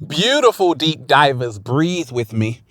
Beautiful deep divers, breathe with me.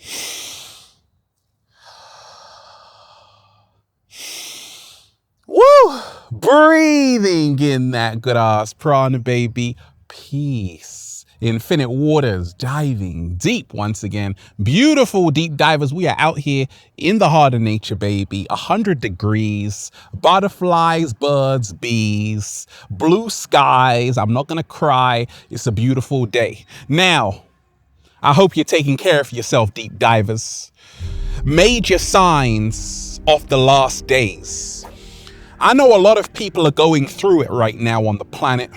Woo! Breathing in that good ass prana, baby. Peace. Infinite waters, diving deep once again. Beautiful deep divers. We are out here in the heart of nature, baby. 100 degrees, butterflies, birds, bees, blue skies. I'm not going to cry. It's a beautiful day. Now, I hope you're taking care of yourself, deep divers. Major signs of the last days. I know a lot of people are going through it right now on the planet.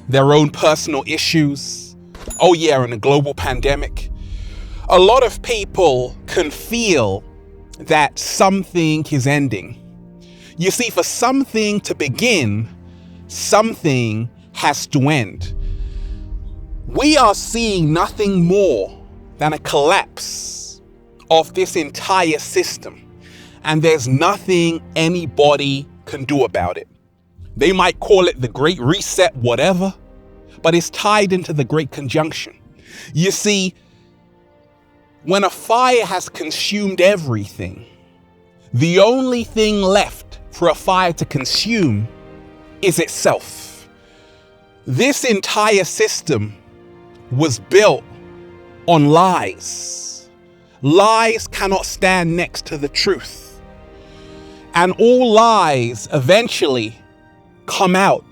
Their own personal issues. Oh yeah, and a global pandemic. A lot of people can feel that something is ending. You see, for something to begin, something has to end. We are seeing nothing more than a collapse of this entire system. And there's nothing anybody can do about it. They might call it the Great Reset, whatever, but it's tied into the Great Conjunction. You see, when a fire has consumed everything, the only thing left for a fire to consume is itself. This entire system was built on lies. Lies cannot stand next to the truth. And all lies eventually come out.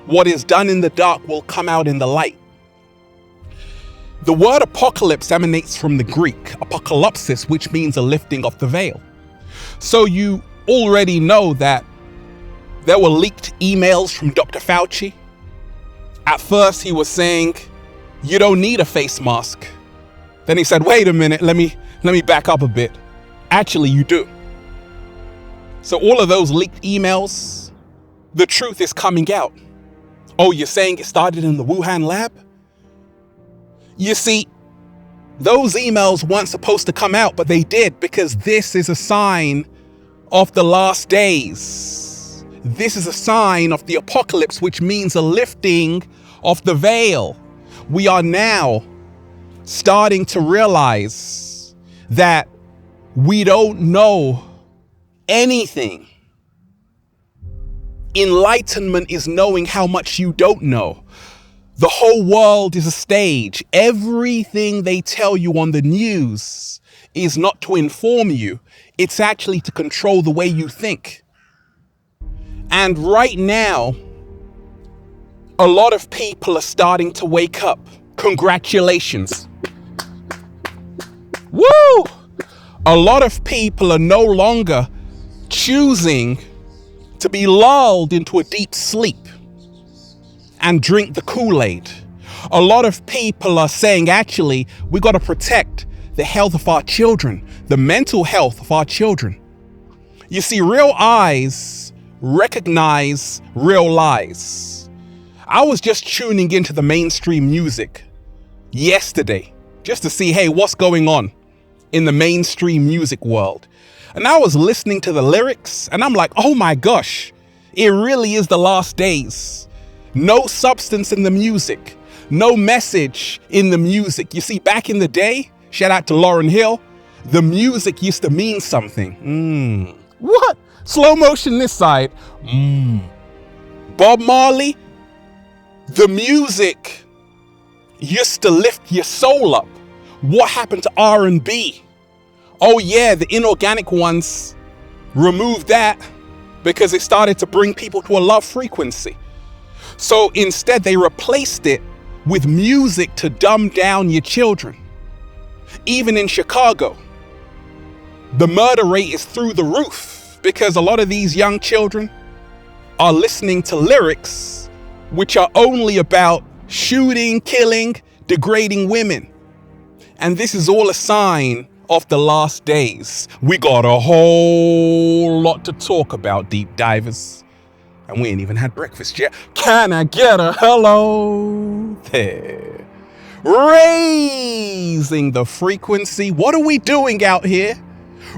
What is done in the dark will come out in the light. The word apocalypse emanates from the Greek apokalypsis, which means a lifting of the veil. So you already know that there were leaked emails from Dr. Fauci. At first he was saying, you don't need a face mask. Then he said, wait a minute, let me back up a bit. Actually, you do. So all of those leaked emails, the truth is coming out. Oh, you're saying it started in the Wuhan lab? You see, those emails weren't supposed to come out, but they did, because this is a sign of the last days. This is a sign of the apocalypse, which means a lifting of the veil. We are now starting to realize that we don't know anything. Enlightenment is knowing how much you don't know. The whole world is a stage. Everything they tell you on the news is not to inform you. It's actually to control the way you think. And right now, a lot of people are starting to wake up. Congratulations. Woo! A lot of people are no longer choosing to be lulled into a deep sleep and drink the Kool-Aid. A lot of people are saying, actually, we got to protect the health of our children, the mental health of our children. You see, real eyes recognize real lies. I was just tuning into the mainstream music yesterday just to see, hey, what's going on in the mainstream music world? And I was listening to the lyrics and I'm like, oh my gosh, it really is the last days. No substance in the music, no message in the music. You see, back in the day, shout out to Lauryn Hill, the music used to mean something. What? Slow motion this side. Bob Marley, the music used to lift your soul up. What happened to R&B? Oh yeah, the inorganic ones removed that because it started to bring people to a love frequency. So instead they replaced it with music to dumb down your children. Even in Chicago, the murder rate is through the roof because a lot of these young children are listening to lyrics which are only about shooting, killing, degrading women. And this is all a sign of the last days. We got a whole lot to talk about, deep divers. And we ain't even had breakfast yet. Can I get a hello there? Raising the frequency. What are we doing out here?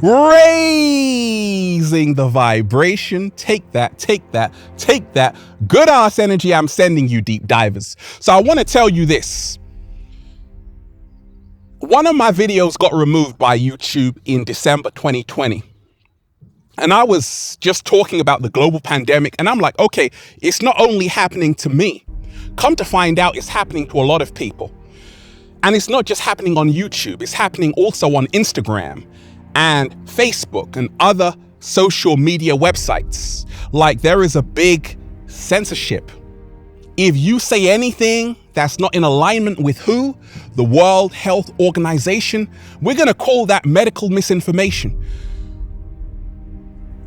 raising the vibration. Take that, take that, take that. Good ass energy I'm sending you, deep divers. So I want to tell you this. One of my videos got removed by YouTube in December 2020. And I was just talking about the global pandemic. And I'm like, okay, it's not only happening to me. Come to find out, it's happening to a lot of people. And it's not just happening on YouTube. It's happening also on Instagram and Facebook and other social media websites. Like, there is a big censorship. If you say anything that's not in alignment with who? The World Health Organization, we're going to call that medical misinformation.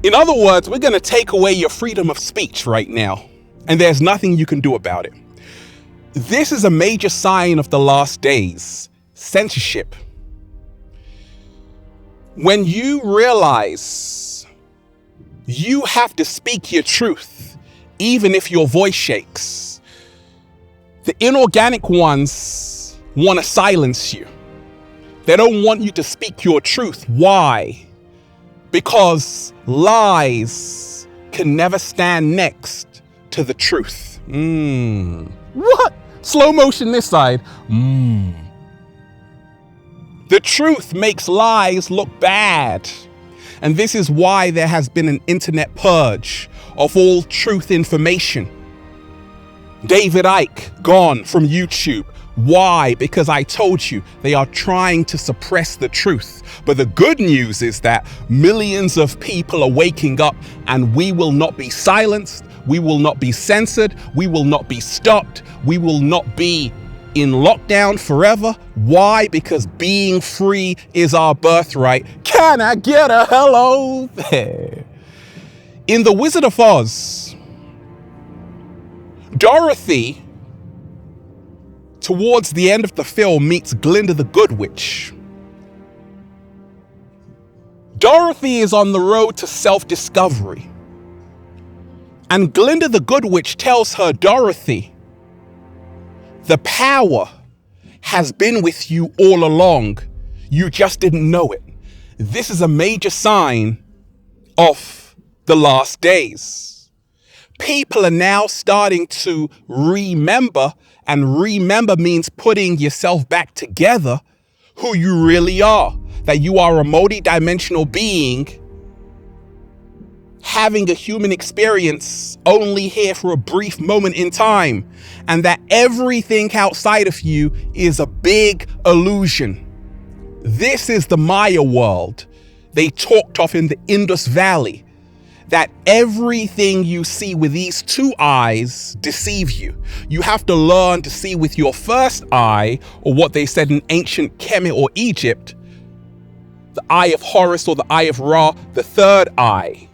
In other words, we're going to take away your freedom of speech right now, and there's nothing you can do about it. This is a major sign of the last days, censorship. When you realize you have to speak your truth, even if your voice shakes, the inorganic ones want to silence you. They don't want you to speak your truth. Why? Because lies can never stand next to the truth. What? Slow motion this side. The truth makes lies look bad. And this is why there has been an internet purge of all truth information. David Icke gone from YouTube. Why? Because I told you, they are trying to suppress the truth. But the good news is that millions of people are waking up, and we will not be silenced. We will not be censored. We will not be stopped. We will not be in lockdown forever. Why? Because being free is our birthright. Can I get a hello there? In The Wizard of Oz, Dorothy, towards the end of the film, meets Glinda the Good Witch. Dorothy is on the road to self-discovery. And Glinda the Good Witch tells her, Dorothy, the power has been with you all along. You just didn't know it. This is a major sign of the last days. People are now starting to remember, and remember means putting yourself back together, who you really are. That you are a multi-dimensional being having a human experience only here for a brief moment in time, and that everything outside of you is a big illusion. This is the Maya world they talked of in the Indus Valley, that everything you see with these two eyes deceive you. You have to learn to see with your first eye, or what they said in ancient Kemet or Egypt, the eye of Horus or the eye of Ra, the third eye.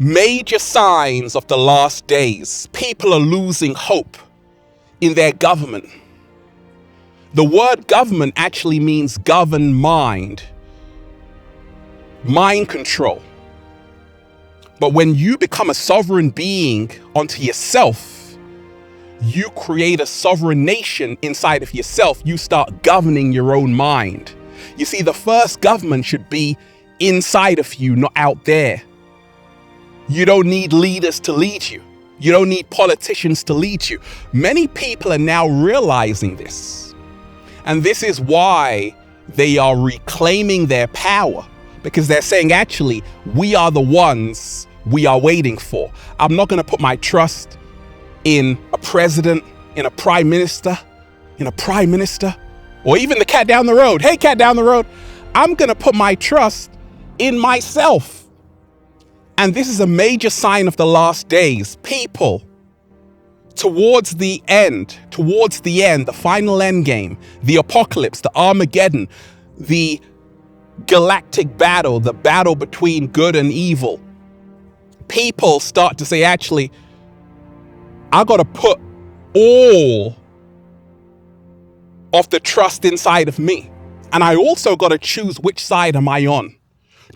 Major signs of the last days. People are losing hope in their government. The word government actually means govern mind. Mind control. But when you become a sovereign being onto yourself, you create a sovereign nation inside of yourself. You start governing your own mind. You see, the first government should be inside of you, not out there. You don't need leaders to lead you. You don't need politicians to lead you. Many people are now realizing this. And this is why they are reclaiming their power, because they're saying, actually, we are the ones we are waiting for. I'm not going to put my trust in a president, in a prime minister, or even the cat down the road. Hey, cat down the road. I'm going to put my trust in myself. And this is a major sign of the last days. People, towards the end, the final endgame, the apocalypse, the Armageddon, the galactic battle, the battle between good and evil, people start to say, actually, I got to put all of the trust inside of me. And I also got to choose which side am I on.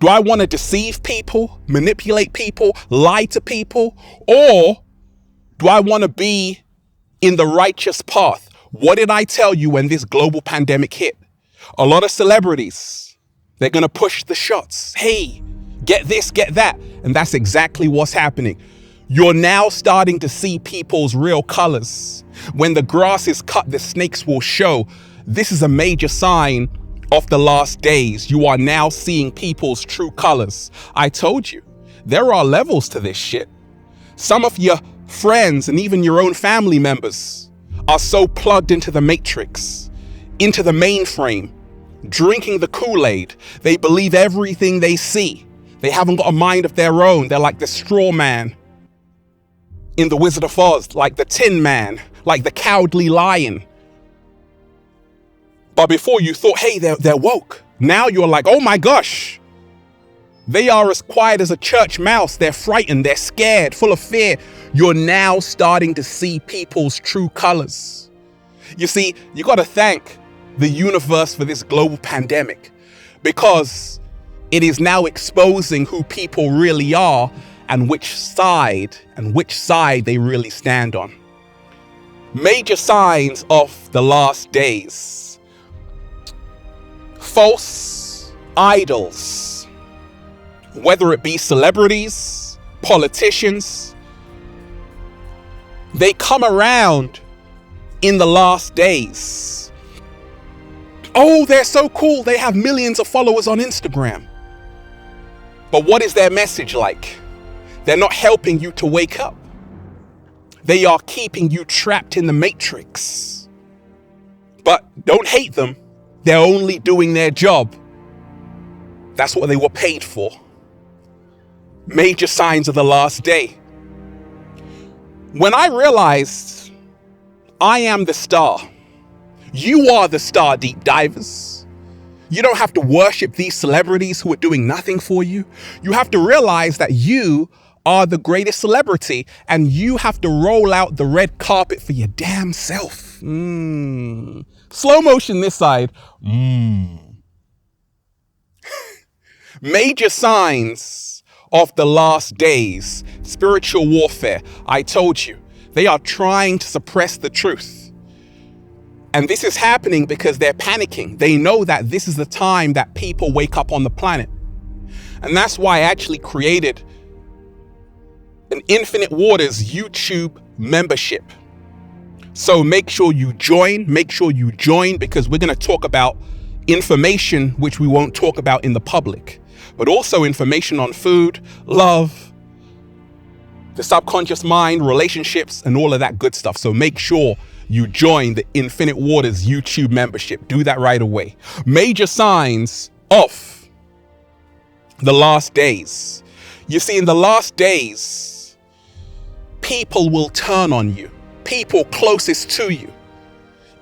Do I want to deceive people, manipulate people, lie to people? Or do I want to be in the righteous path? What did I tell you when this global pandemic hit? A lot of celebrities, they're going to push the shots. Hey, get this, get that. And that's exactly what's happening. You're now starting to see people's real colors. When the grass is cut, the snakes will show. This is a major sign of the last days. You are now seeing people's true colors. I told you, there are levels to this shit. Some of your friends and even your own family members are so plugged into the matrix, into the mainframe, drinking the Kool-Aid. They believe everything they see. They haven't got a mind of their own. They're like the straw man in The Wizard of Oz, like the Tin Man, like the Cowardly Lion. But before you thought, hey, they're woke. Now you're like, oh my gosh. They are as quiet as a church mouse. They're frightened. They're scared, full of fear. You're now starting to see people's true colors. You see, you got to thank the universe for this global pandemic, because it is now exposing who people really are and which side they really stand on. Major signs of the last days. False idols, whether it be celebrities, politicians, they come around in the last days. Oh, they're so cool. They have millions of followers on Instagram. But what is their message like? They're not helping you to wake up. They are keeping you trapped in the matrix. But don't hate them. They're only doing their job. That's what they were paid for. Major signs of the last day. When I realized I am the star, you are the star, deep divers. You don't have to worship these celebrities who are doing nothing for you. You have to realize that you are the greatest celebrity, and you have to roll out the red carpet for your damn self. Slow motion this side. Major signs of the last days. Spiritual warfare. I told you, they are trying to suppress the truth. And this is happening because they're panicking. They know that this is the time that people wake up on the planet. And that's why I actually created an Infinite Waters YouTube membership. So make sure you join, because we're going to talk about information which we won't talk about in the public, but also information on food, love, the subconscious mind, relationships, and all of that good stuff. So make sure you join the Infinite Waters YouTube membership. Do that right away. Major signs of the last days. You see, in the last days, people will turn on you. People closest to you.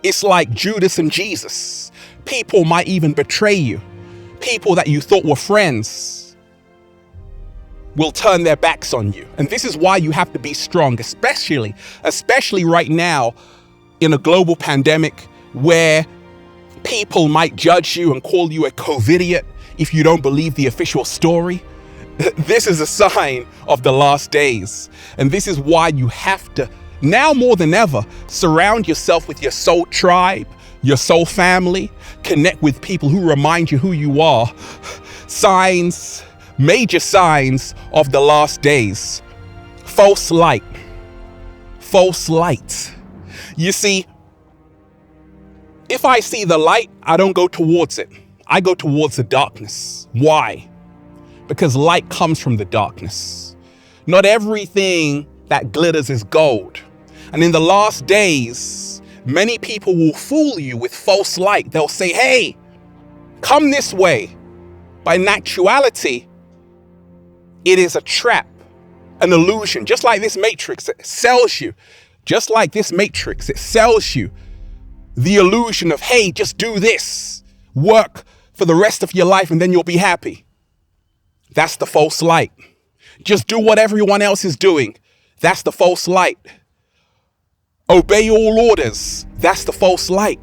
It's like Judas and Jesus. People might even betray you. People that you thought were friends will turn their backs on you. And this is why you have to be strong, especially right now in a global pandemic where people might judge you and call you a COVIDiot if you don't believe the official story. This is a sign of the last days. And this is why you have to, now more than ever, surround yourself with your soul tribe, your soul family, connect with people who remind you who you are. Signs, major signs of the last days. False light. False light. You see, if I see the light, I don't go towards it. I go towards the darkness. Why? Because light comes from the darkness. Not everything that glitters is gold. And in the last days, many people will fool you with false light. They'll say, hey, come this way. But in actuality, it is a trap, an illusion. Just like this matrix, it sells you. Just like this matrix, it sells you the illusion of, hey, just do this. Work for the rest of your life and then you'll be happy. That's the false light. Just do what everyone else is doing. That's the false light. Obey all orders. That's the false light.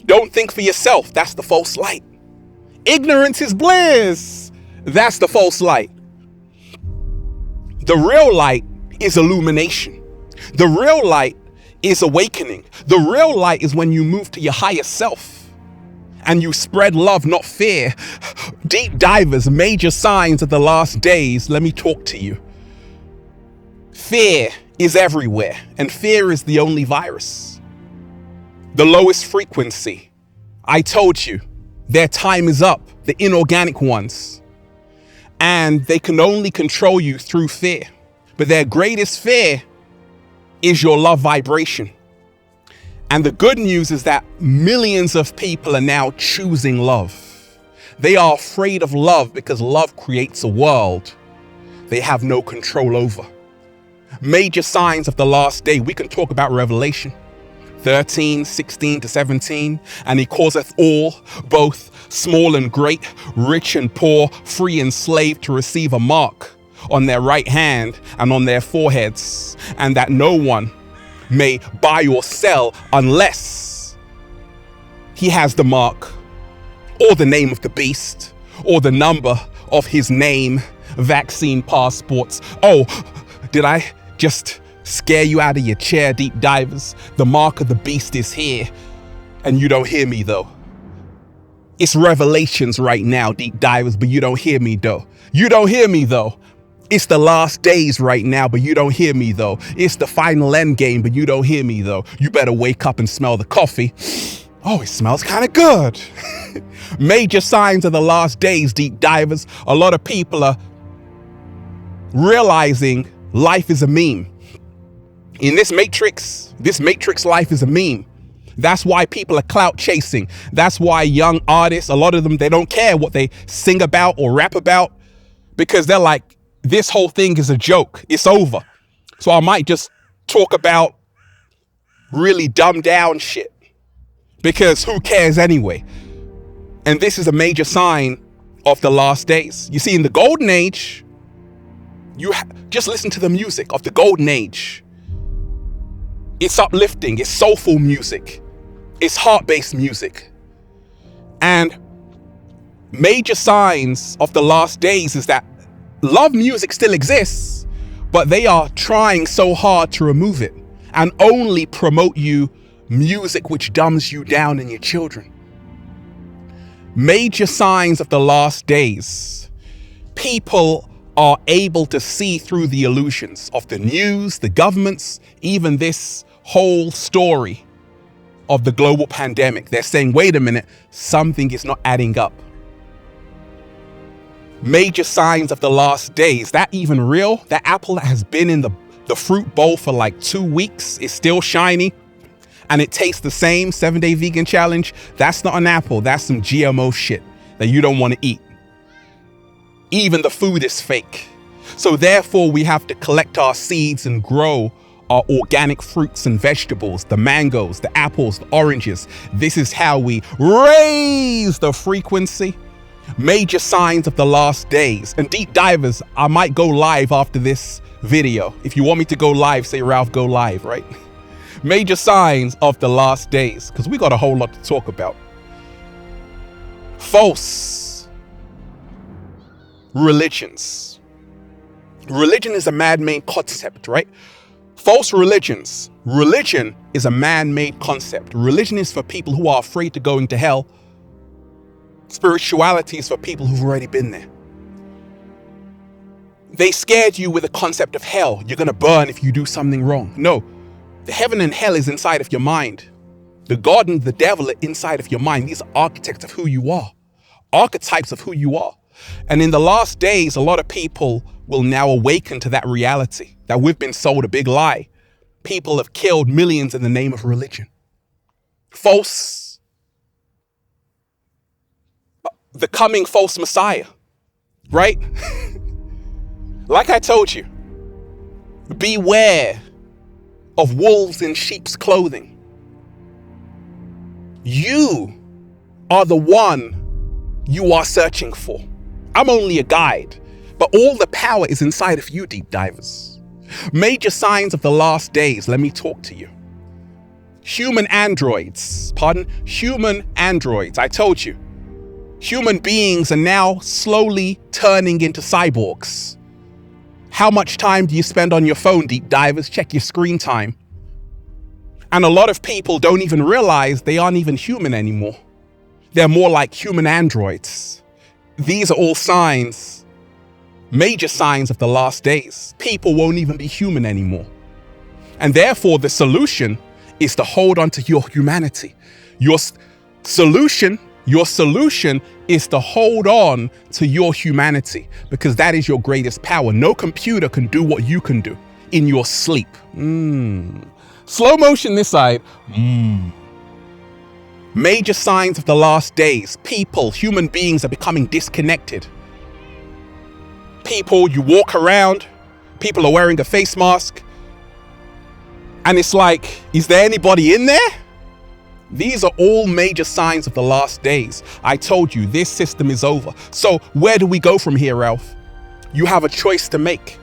Don't think for yourself. That's the false light. Ignorance is bliss. That's the false light. The real light is illumination. The real light is awakening. The real light is when you move to your higher self. and you spread love, not fear. Deep divers, major signs of the last days, let me talk to you. Fear is everywhere, and fear is the only virus. The lowest frequency. I told you, their time is up, the inorganic ones. And they can only control you through fear. But their greatest fear is your love vibration. And the good news is that millions of people are now choosing love. They are afraid of love because love creates a world they have no control over. Major signs of the last day, we can talk about Revelation 13, 16 to 17. And he causeth all, both small and great, rich and poor, free and slave, to receive a mark on their right hand and on their foreheads, and that no one may buy or sell unless he has the mark or the name of the beast or the number of his name. Vaccine passports. Oh, did I just scare you out of your chair, deep divers? The mark of the beast is here, and you don't hear me though. It's Revelations right now, deep divers, but you don't hear me though. You don't hear me though. It's the last days right now, but you don't hear me though. It's the final endgame, but you don't hear me though. You better wake up and smell the coffee. Oh, it smells kind of good. Major signs of the last days, deep divers. A lot of people are realizing life is a meme. In this matrix life is a meme. That's why people are clout chasing. That's why young artists, a lot of them, they don't care what they sing about or rap about, because they're like, this whole thing is a joke. It's over. So I might just talk about really dumbed down shit, because who cares anyway? And this is a major sign of the last days. You see, in the golden age, just listen to the music of the golden age. It's uplifting, it's soulful music, it's heart-based music. And major signs of the last days is that love music still exists, but they are trying so hard to remove it and only promote you music which dumbs you down and your children. Major signs of the last days. People are able to see through the illusions of the news, the governments, even this whole story of the global pandemic. They're saying, wait a minute, something is not adding up. Major signs of the last days. That even real? That apple that has been in the fruit bowl for like 2 weeks is still shiny and it tastes the same. 7-day vegan challenge. That's not an apple. That's some GMO shit that you don't want to eat. Even the food is fake. So therefore we have to collect our seeds and grow our organic fruits and vegetables, the mangoes, the apples, the oranges. This is how we raise the frequency. Major signs of the last days. And deep divers, I might go live after this video. If you want me to go live, say Ralph, go live, right? Major signs of the last days, because we got a whole lot to talk about. False religions. Religion is a man-made concept, right? False religions. Religion is a man-made concept. Religion is for people who are afraid to going to hell. Spirituality is for people who've already been there. They scared you with the concept of hell. You're going to burn if you do something wrong. No, the heaven and hell is inside of your mind. The God and the devil are inside of your mind. These are architects of who you are, archetypes of who you are. And in the last days, a lot of people will now awaken to that reality that we've been sold a big lie. People have killed millions in the name of religion. False, the coming false Messiah, right? Like I told you, beware of wolves in sheep's clothing. You are the one you are searching for. I'm only a guide, but all the power is inside of you, deep divers. Major signs of the last days, let me talk to you. Human androids, I told you. Human beings are now slowly turning into cyborgs. How much time do you spend on your phone, deep divers? Check your screen time. And a lot of people don't even realize they aren't even human anymore. They're more like human androids. These are all signs, major signs of the last days. People won't even be human anymore. And therefore, the solution is to hold on to your humanity. Your solution is to hold on to your humanity, because that is your greatest power. No computer can do what you can do in your sleep. Slow motion this side. Major signs of the last days. People, human beings are becoming disconnected. People, you walk around, people are wearing a face mask, and it's like, is there anybody in there? These are all major signs of the last days. I told you, this system is over. So where do we go from here, Ralph? You have a choice to make.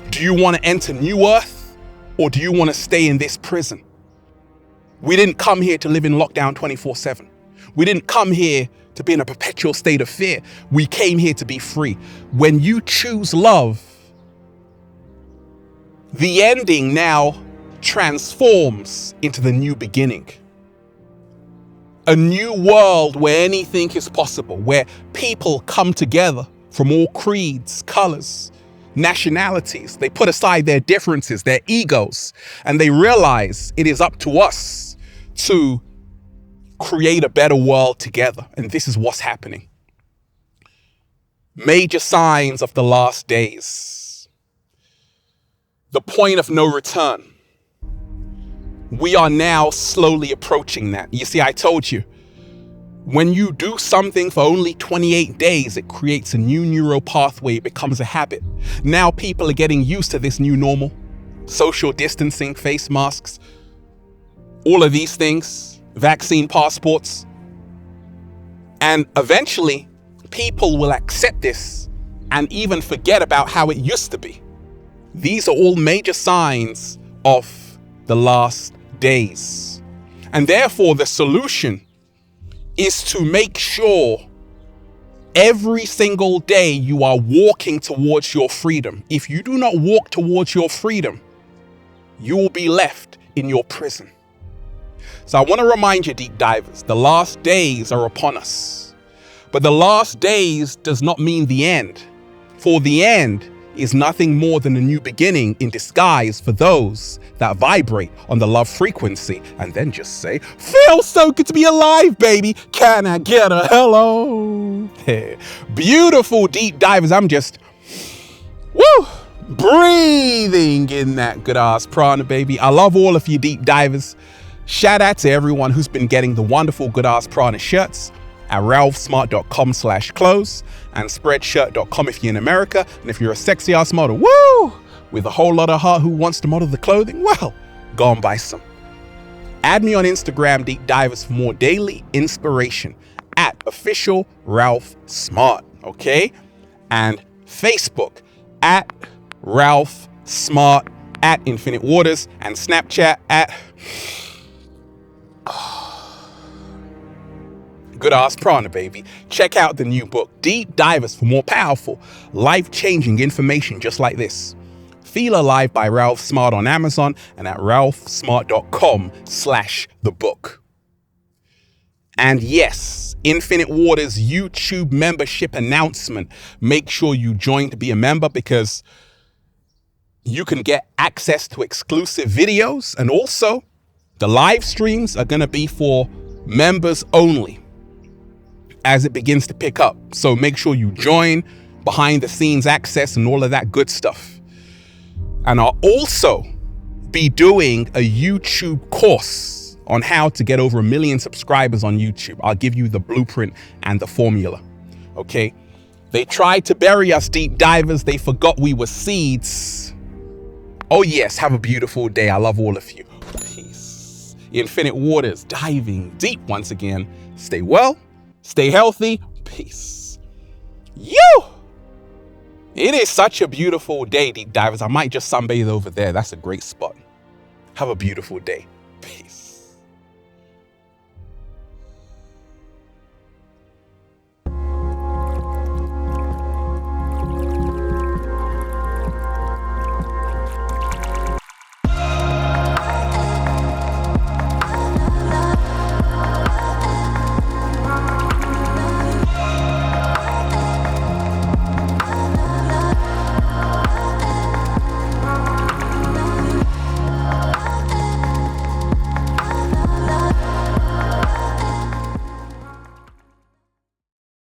Do you want to enter New Earth, or do you want to stay in this prison? We didn't come here to live in lockdown 24/7. We didn't come here to be in a perpetual state of fear. We came here to be free. When you choose love, the ending now transforms into the new beginning. A new world where anything is possible, where people come together from all creeds, colors, nationalities. They put aside their differences, their egos, and they realize it is up to us to create a better world together. And this is what's happening. Major signs of the last days. The point of no return. We are now slowly approaching that. You see, I told you, when you do something for only 28 days, it creates a new neural pathway. It becomes a habit. Now people are getting used to this new normal. Social distancing, face masks, all of these things, vaccine passports. And eventually, people will accept this and even forget about how it used to be. These are all major signs of the last days. And therefore, the solution is to make sure every single day you are walking towards your freedom. If you do not walk towards your freedom, you will be left in your prison. So I want to remind you, deep divers, the last days are upon us. But the last days does not mean the end. For the end is nothing more than a new beginning in disguise for those that vibrate on the love frequency and then just say, feels so good to be alive, baby. Can I get a hello? Beautiful deep divers. I'm just, breathing in that good ass prana, baby. I love all of you deep divers. Shout out to everyone who's been getting the wonderful good ass prana shirts at ralphsmart.com/clothes and spreadshirt.com if you're in America. And if you're a sexy ass model, with a whole lot of heart who wants to model the clothing, well, go and buy some. Add me on Instagram, deep divers, for more daily inspiration at official Ralph Smart, okay? And Facebook at Ralph Smart, at Infinite Waters, and Snapchat at good ass prana, baby. Check out the new book, Deep Divers, for more powerful, life-changing information just like this. Feel Alive by Ralph Smart on Amazon and at ralphsmart.com/thebook. And yes, Infinite Waters YouTube membership announcement. Make sure you join to be a member, because you can get access to exclusive videos, and also the live streams are going to be for members only as it begins to pick up. So make sure you join, behind the scenes access and all of that good stuff. And I'll also be doing a YouTube course on how to get over 1 million subscribers on YouTube. I'll give you the blueprint and the formula. Okay. They tried to bury us, deep divers. They forgot we were seeds. Oh yes, have a beautiful day. I love all of you. Peace. Infinite Waters, diving deep once again. Stay well, stay healthy. Peace. It is such a beautiful day, deep divers. I might just sunbathe over there. That's a great spot. Have a beautiful day. Peace.